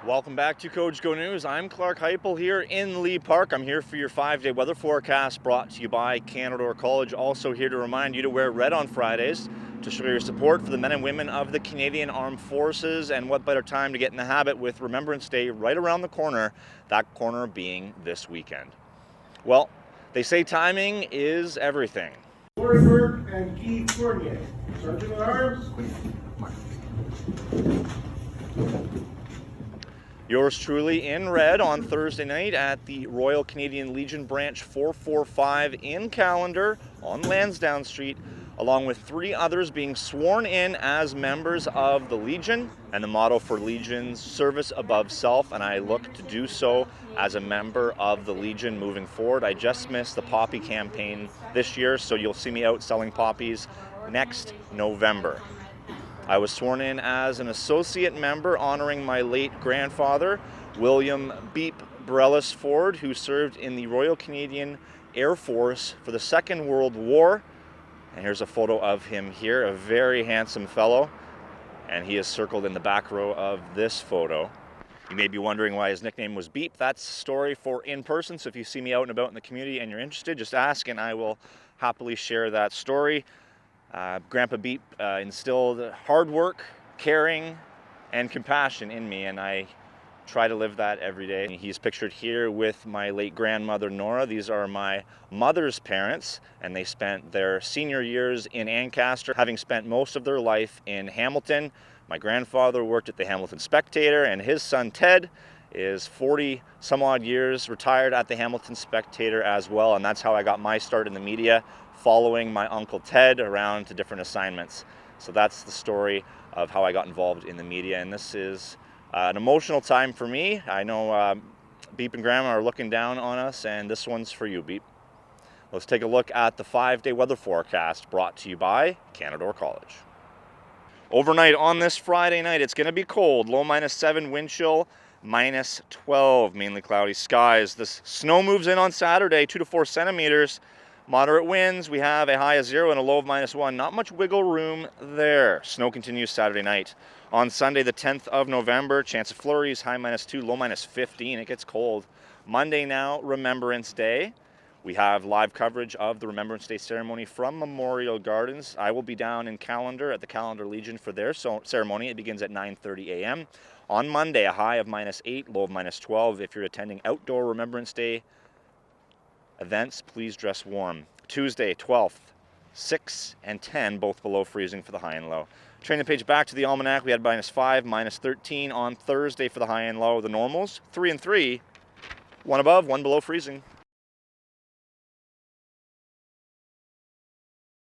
Welcome back to Cogeco News. I'm Clarke Heipel here in Lee Park. I'm here for your 5-day weather forecast brought to you by Canada College. Also here to remind you to wear red on Fridays to show your support for the men and women of the Canadian Armed Forces, and what better time to get in the habit with Remembrance Day right around the corner, that corner being this weekend. Well, they say timing is everything. Loriberg and Guy Fournier. Sergeant at Arms. Yours truly in red on Thursday night at the Royal Canadian Legion Branch 445 in Callender on Lansdowne Street, along with 3 others being sworn in as members of the Legion. And the motto for Legion's service above self, and I look to do so as a member of the Legion moving forward. I just missed the poppy campaign this year, so you'll see me out selling poppies next November. I was sworn in as an associate member honoring my late grandfather, William Beep Brellisford, who served in the Royal Canadian Air Force for the Second World War. And here's a photo of him here, a very handsome fellow. And he is circled in the back row of this photo. You may be wondering why his nickname was Beep. That's a story for in person. So if you see me out and about in the community and you're interested, just ask and I will happily share that story. Grandpa Beep instilled hard work, caring, and compassion in me, and I try to live that every day. He's pictured here with my late grandmother, Nora. These are my mother's parents, and they spent their senior years in Ancaster, having spent most of their life in Hamilton. My grandfather worked at the Hamilton Spectator, and his son, Ted, is 40 some odd years retired at the Hamilton Spectator as well, and that's how I got my start in the media, following my uncle Ted around to different assignments. So that's the story of how I got involved in the media, and this is an emotional time for me. I know Beep and Grandma are looking down on us, and this one's for you, Beep. Let's take a look at the 5-day weather forecast brought to you by Canada College. Overnight on this Friday night, it's going to be cold, low -7, wind chill -12, mainly cloudy skies. This snow moves in on Saturday, 2 to 4 centimeters. Moderate winds, we have a high of 0 and a low of -1. Not much wiggle room there. Snow continues Saturday night. On Sunday, the 10th of November, chance of flurries, high -2, low -15. It gets cold. Monday now, Remembrance Day. We have live coverage of the Remembrance Day ceremony from Memorial Gardens. I will be down in Callender at the Callender Legion for their ceremony. It begins at 9:30 a.m. On Monday, a high of -8, low of -12. If you're attending outdoor Remembrance Day events, please dress warm. Tuesday, 12th, 6 and 10, both below freezing for the high and low. Turning the page back to the almanac, we had -5, -13 on Thursday for the high and low. The normals, 3 and 3, 1 above, 1 below freezing.